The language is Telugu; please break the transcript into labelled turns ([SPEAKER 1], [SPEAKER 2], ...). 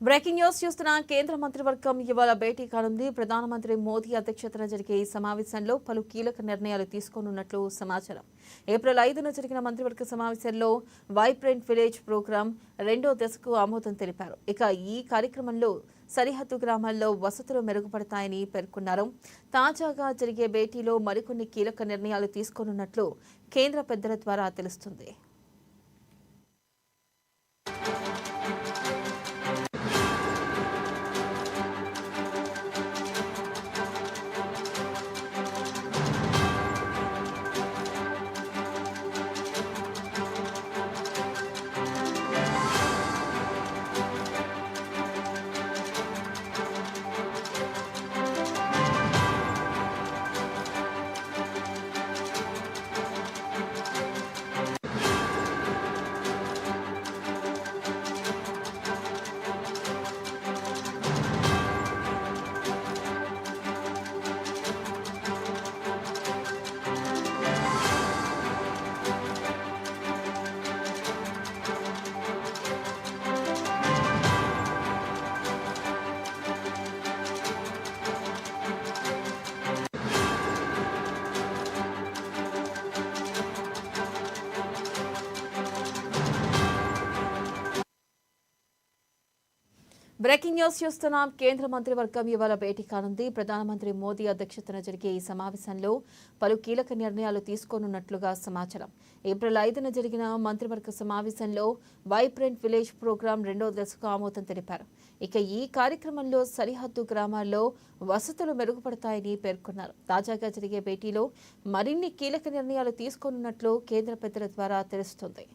[SPEAKER 1] బ్రేకింగ్ న్యూస్ చూస్తున్న కేంద్ర మంత్రివర్గం ఇవాళ భేటీ కానుంది. ప్రధానమంత్రి మోదీ అధ్యక్షతన జరిగే ఈ సమావేశంలో పలు కీలక నిర్ణయాలు తీసుకోనున్నట్లు సమాచారం. ఏప్రిల్ 5న జరిగిన మంత్రివర్గ సమావేశంలో వైబ్రెంట్ విలేజ్ ప్రోగ్రాం 2వ దశకు ఆమోదం తెలిపారు. ఇక ఈ కార్యక్రమంలో సరిహద్దు గ్రామాల్లో వసతులు మెరుగుపడతాయని పేర్కొన్నారు. తాజాగా జరిగే భేటీలో మరికొన్ని కీలక నిర్ణయాలు తీసుకోనున్నట్లు కేంద్ర పెద్దల ద్వారా తెలుస్తుంది. బ్రేకింగ్ న్యూస్ చూస్తున్నాం. కేంద్ర మంత్రివర్గం ఇవాళ భేటీ కానుంది. ప్రధానమంత్రి మోదీ అధ్యక్షతన జరిగే ఈ సమావేశంలో పలు కీలక నిర్ణయాలు తీసుకోనున్నట్లుగా సమాచారం. ఏప్రిల్ 5న జరిగిన మంత్రివర్గ సమావేశంలో వైబ్రెంట్ విలేజ్ ప్రోగ్రాం 2వ దశకు ఆమోదం తెలిపారు. ఇక ఈ కార్యక్రమంలో సరిహద్దు గ్రామాల్లో వసతులు మెరుగుపడతాయని పేర్కొన్నారు. తాజాగా జరిగే భేటీలో మరిన్ని కీలక నిర్ణయాలు తీసుకోనున్నట్లు కేంద్ర పెద్దల ద్వారా తెలుస్తోంది.